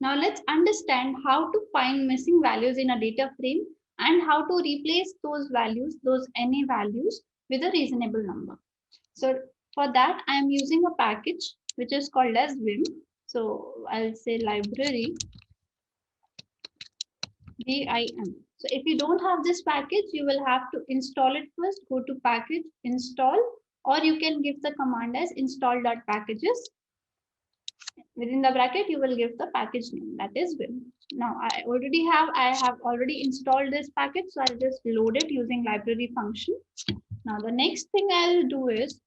Now let's understand how to find missing values in a data frame and how to replace those values, those NA values, with a reasonable number. So for that, I am using a package which is called as Vim. So I'll say library VIM. So if you don't have this package, you will have to install it first. Go to package, install, or you can give the command as install.packages. Within the bracket, you will give the package name, that is Vim. Now I have already installed this package, so I'll just load it using library function. Now the next thing I'll do is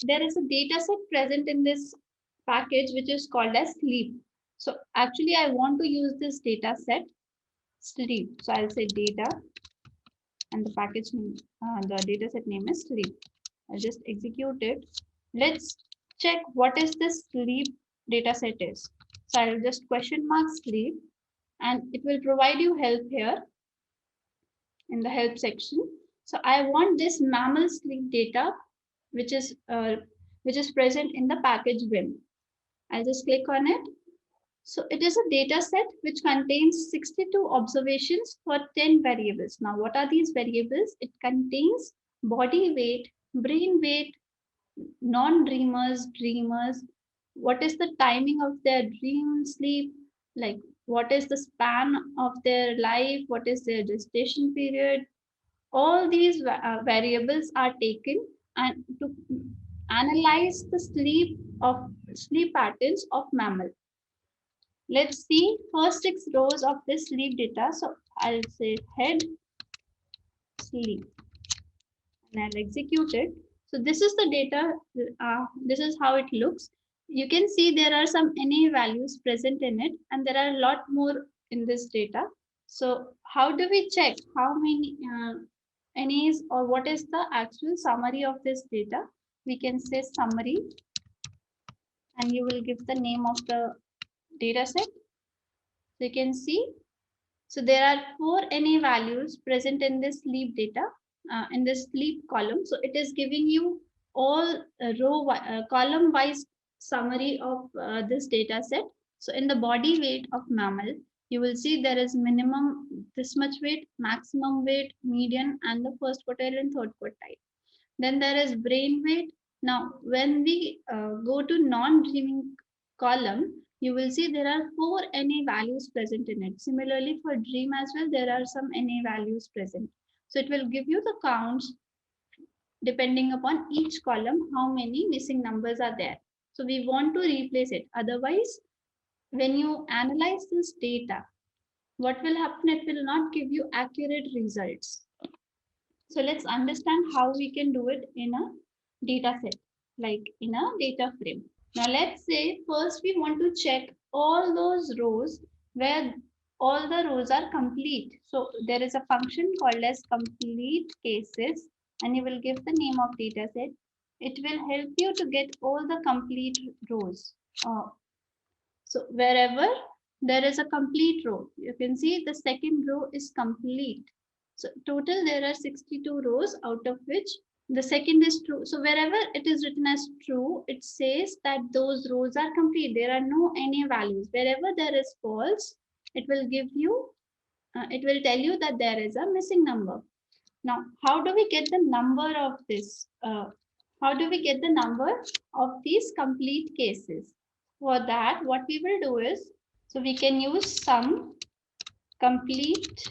there is a data set present in this package which is called as sleep. So actually I want to use this data set sleep. So I'll say data and the package name, the data set name is sleep. I'll just execute it. Let's check what is this sleep data set is. So I'll just question mark sleep and it will provide you help here in the help section. So I want this mammal sleep data which is present in the package Vim. I'll just click on it. So it is a data set which contains 62 observations for 10 variables. Now, what are these variables? It contains body weight, brain weight, non-dreamers, dreamers, what is the timing of their dream sleep, like what is the span of their life, what is their gestation period. All these variables are taken and to analyze the sleep patterns of mammal. Let's see first 6 rows of this sleep data. So I'll say head sleep and I'll execute it. So this is the data. This is how it looks. You can see there are some NA values present in it and there are a lot more in this data. So how do we check how many NAs or what is the actual summary of this data? We can say summary and you will give the name of the data set. So you can see, so there are 4 NA values present in this sleep data, in this sleep column. So it is giving you all column wise summary of this data set. So in the body weight of mammal, you will see there is minimum this much weight, maximum weight, median, and the first quartile and third quartile. Then there is brain weight. Now, when we go to non-dreaming column, you will see there are 4 NA values present in it. Similarly, for dream as well, there are some NA values present. So it will give you the counts depending upon each column, how many missing numbers are there. So we want to replace it. Otherwise, when you analyze this data, what will happen? It will not give you accurate results. So let's understand how we can do it in a data set, like in a data frame. Now let's say first we want to check all those rows where all the rows are complete. So there is a function called as complete cases and you will give the name of data set. It will help you to get all the complete rows. So wherever there is a complete row, you can see the second row is complete. So total there are 62 rows out of which the second is true. So wherever it is written as true, it says that those rows are complete. There are no NA values. Wherever there is false, it will give you, it will tell you that there is a missing number. Now, how do we get the number of this? How do we get the number of these complete cases? For that, what we will do is, so we can use sum complete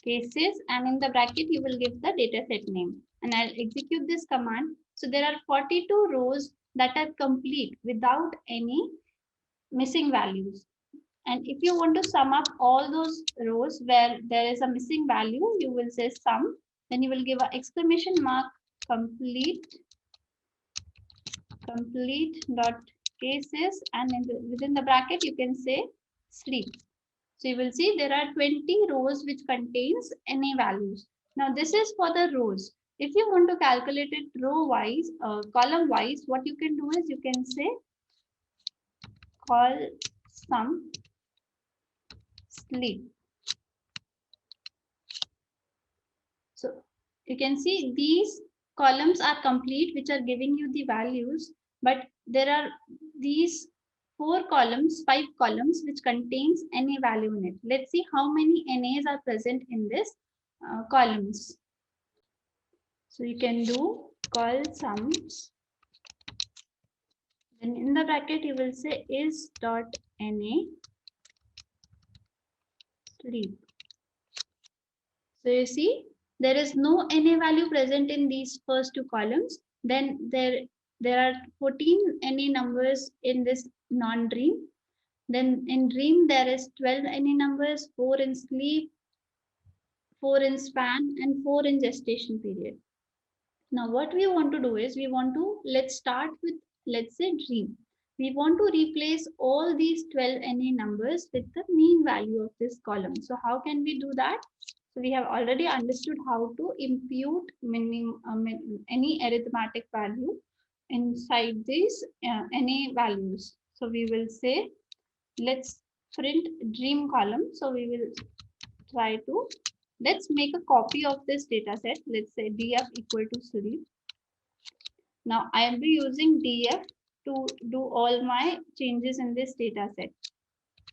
cases and in the bracket you will give the dataset name and I'll execute this command. So there are 42 rows that are complete without any missing values. And if you want to sum up all those rows where there is a missing value, you will say sum, then you will give an exclamation mark complete dot cases and within the bracket you can say sleep. So you will see there are 20 rows which contains NA values. Now this is for the rows. If you want to calculate it row wise, column wise, what you can do is you can say call sum sleep. So you can see these columns are complete which are giving you the values, but there are these 5 columns which contains NA value in it. Let's see how many NAs are present in this columns. So you can do call sums. Then in the bracket you will say is dot NA sleep. So you see there is no NA value present in these first two columns. Then there are 14 NA numbers in this non-dream. Then in dream there is 12 NA numbers, 4 in sleep, 4 in span, and 4 in gestation period. Now what we want to do is let's start with, let's say, dream. We want to replace all these 12 NA numbers with the mean value of this column. So how can we do that? So we have already understood how to impute any arithmetic value inside these NA values. So we will say, let's print dream column. So we will try to, let's make a copy of this data set. Let's say df equal to sleep. Now I will be using df to do all my changes in this data set.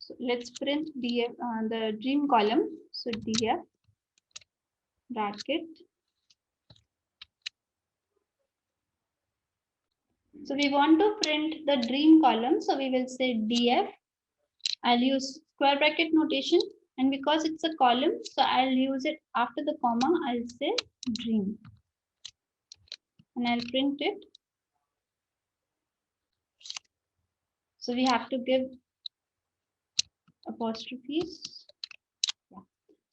So let's print df the dream column. So df bracket. So we want to print the dream column. So we will say df. I'll use square bracket notation, and because it's a column, so I'll use it after the comma. I'll say dream, and I'll print it. So we have to give apostrophes. Yeah.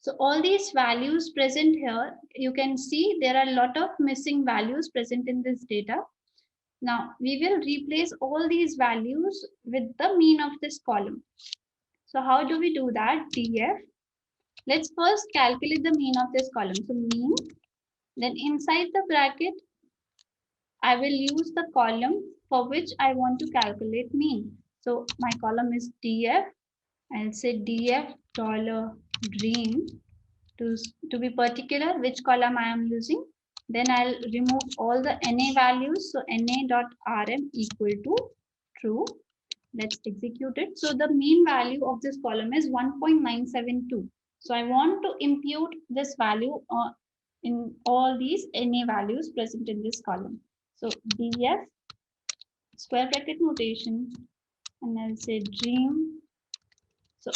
So all these values present here, you can see there are a lot of missing values present in this data. Now we will replace all these values with the mean of this column. So how do we do that? df. Let's first calculate the mean of this column. So mean, then inside the bracket, I will use the column for which I want to calculate mean. So my column is df. I'll say df dollar dream to be particular which column I am using. Then I'll remove all the NA values. So NA.rm equal to true. Let's execute it. So the mean value of this column is 1.972. So I want to impute this value in all these NA values present in this column. So df square bracket notation, and I'll say dream. So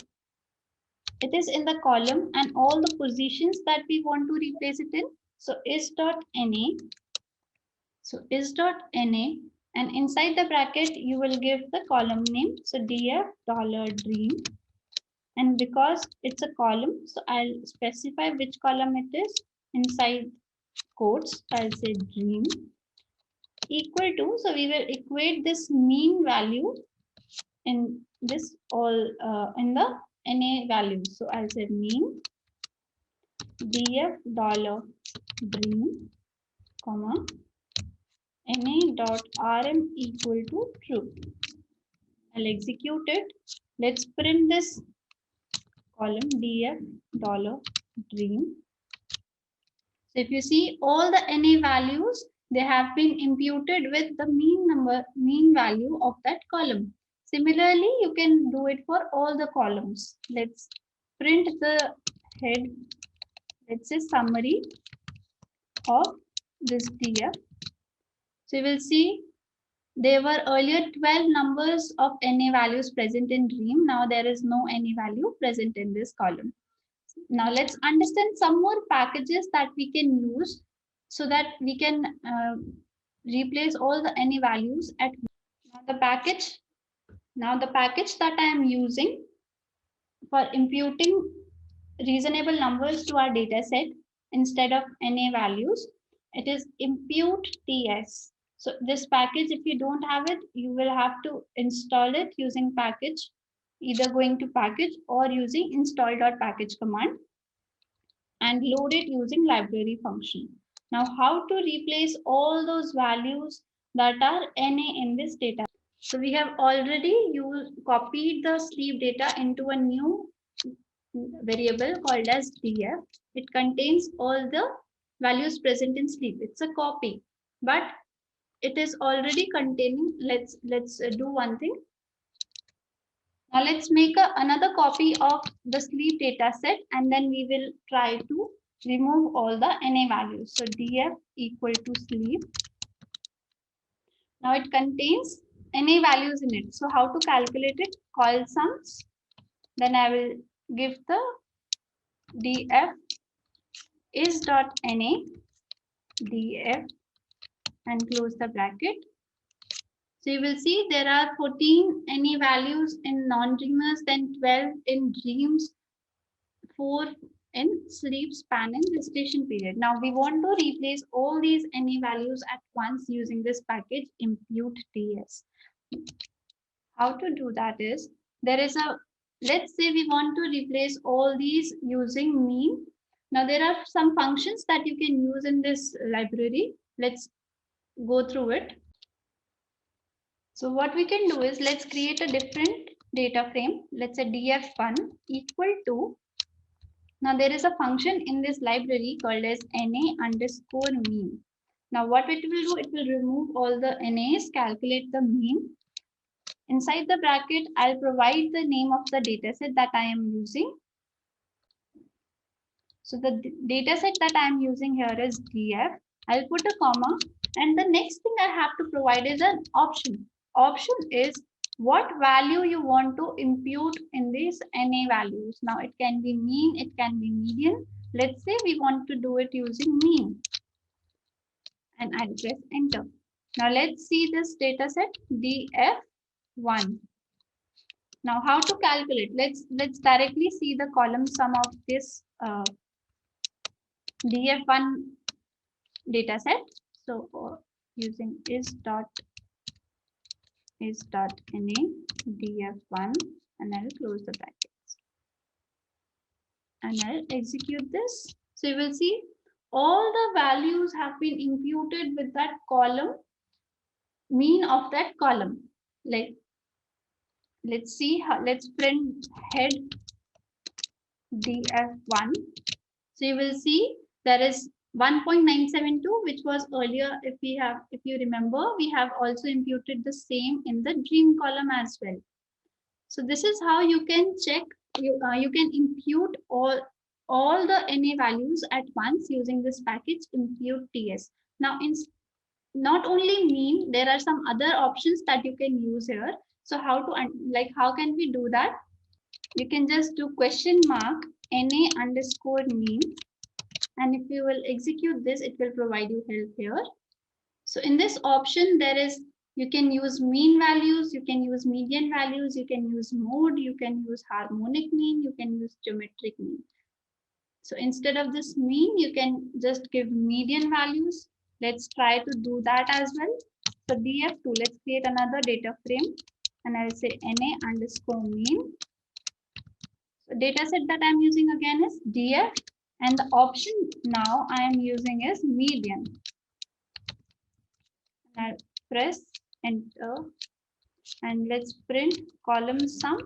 it is in the column and all the positions that we want to replace it in. So is.na. So is.na, and inside the bracket you will give the column name. So df dollar dream, and because it's a column, so I'll specify which column it is. Inside quotes I'll say dream equal to, so we will equate this mean value in this all in the NA values. So I'll say mean df dollar dream comma NA.rm equal to true. I'll execute it. Let's print this column df dollar dream. So if you see all the NA values, they have been imputed with the mean value of that column. Similarly, you can do it for all the columns. Let's print the head. Let's say summary of this df. So you will see there were earlier 12 numbers of NA values present in dream. Now there is no NA value present in this column. Now let's understand some more packages that we can use so that we can replace all the NA values at the package. Now the package that I am using for imputing reasonable numbers to our data set instead of NA values, it is impute ts. So this package, if you don't have it, you will have to install it using package, either going to package or using install.package command, and load it using library function. Now how to replace all those values that are NA in this data? So we have already copied the sleep data into a new variable called as df. It contains all the values present in sleep. It's a copy, but it is already containing. Let's do one thing. Now let's make another copy of the sleep data set, and then we will try to remove all the NA values. So df equal to sleep. Now it contains NA values in it. So how to calculate it? Call sums. Then I will give the df is dot NA df and close the bracket. So you will see there are 14 NA values in non-dreamers, then 12 in dreams, 4 in sleep span and gestation period. Now we want to replace all these NA values at once using this package impute TS. How to do that is, there is a, let's say we want to replace all these using mean. Now there are some functions that you can use in this library. Let's go through it. So what we can do is, let's create a different data frame. Let's say df1 equal to, now there is a function in this library called as NA underscore mean. Now what it will do, it will remove all the NAs, calculate the mean. Inside the bracket, I'll provide the name of the dataset that I am using. So the dataset that I am using here is df. I'll put a comma, and the next thing I have to provide is an option. Option is what value you want to impute in these NA values. Now it can be mean, it can be median. Let's say we want to do it using mean, and I'll press enter. Now let's see this dataset df1. Now how to calculate? Let's directly see the column sum of this df1 dataset. So using is dot NA df1, and I'll close the brackets and I'll execute this. So you will see all the values have been imputed with that column, mean of that column. Like, let's see how, let's print head df1. So you will see there is 1.972, which was earlier, if you remember, we have also imputed the same in the dream column as well. So this is how you can check, you can impute all the NA values at once using this package impute TS. Now in not only mean, there are some other options that you can use here. So how can we do that? You can just do question mark NA underscore mean. And if you will execute this, it will provide you help here. So in this option, there is, you can use mean values, you can use median values, you can use mode, you can use harmonic mean, you can use geometric mean. So instead of this mean, you can just give median values. Let's try to do that as well. So df2, let's create another data frame, and I'll say NA underscore mean. So data set that I'm using again is df. And the option now I am using is median. And I'll press enter, and let's print column sum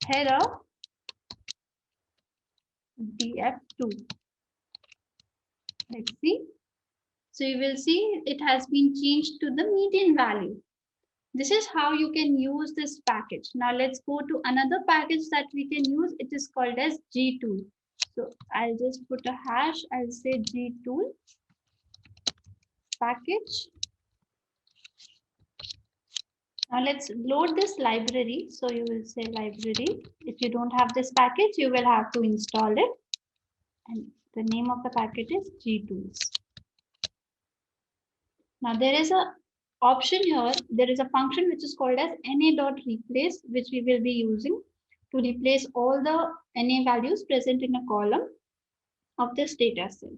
head of df2. Let's see. So you will see it has been changed to the median value. This is how you can use this package. Now let's go to another package that we can use. It is called as gtool. So I'll just put a hash. I'll say gtool package. Now let's load this library. So you will say library. If you don't have this package, you will have to install it. And the name of the package is gtools. Now there is a option here. There is a function which is called as na.replace, which we will be using to replace all the NA values present in a column of this data set.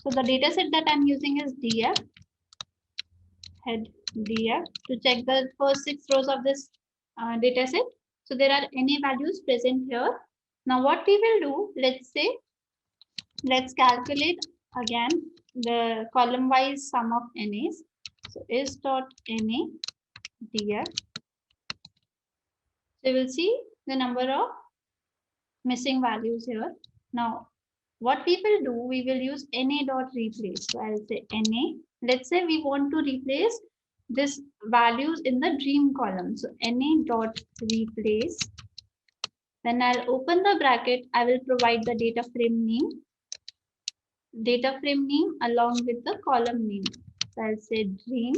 So the data set that I'm using is df, head df, to check the first 6 rows of this data set. So there are NA values present here. Now what we will do, let's calculate again the column wise sum of NAs. So is dot NA df. So you will see the number of missing values here. Now what we will do, we will use na.replace. So I'll say na. Let's say we want to replace this values in the dream column. So NA dot replace. Then I'll open the bracket. I will provide the data frame name along with the column name. So I'll say dream.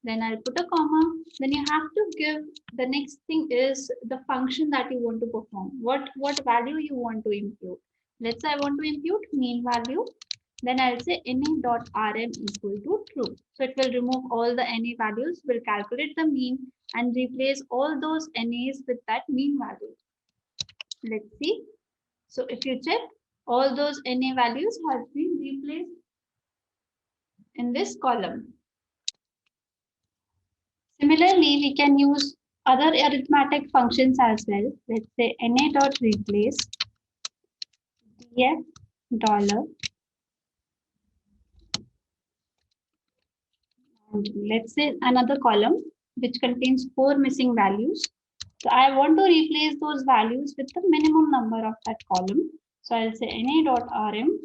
Then I'll put a comma. Then you have to give the next thing is the function that you want to perform. What value you want to impute. Let's say I want to impute mean value. Then I'll say NA.rm equal to true. So it will remove all the NA values, will calculate the mean and replace all those NAs with that mean value. Let's see. So if you check, all those NA values have been replaced in this column. Similarly, we can use other arithmetic functions as well. Let's say NA.replace df dollar. And let's say another column which contains 4 missing values. So I want to replace those values with the minimum number of that column. So I'll say NA.rm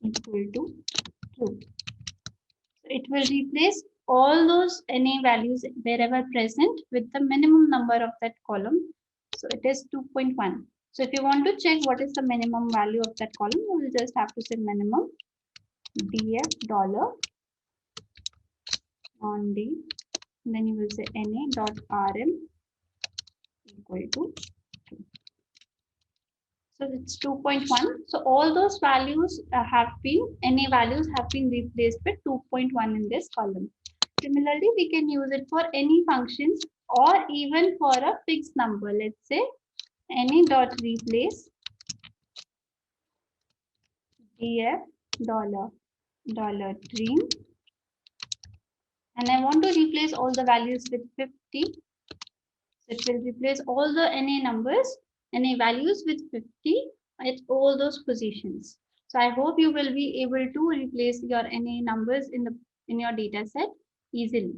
equal to true. So it will replace all those NA values wherever present with the minimum number of that column. So it is 2.1. So if you want to check what is the minimum value of that column, you will just have to say minimum df dollar on d. Then you will say NA.rm equal to 2. So it's 2.1. So all those values NA values have been replaced with 2.1 in this column. Similarly, we can use it for any functions or even for a fixed number. Let's say NA.replace df dollar dream. And I want to replace all the values with 50. So it will replace all the NA values with 50 at all those positions. So I hope you will be able to replace your NA numbers in your data set easily.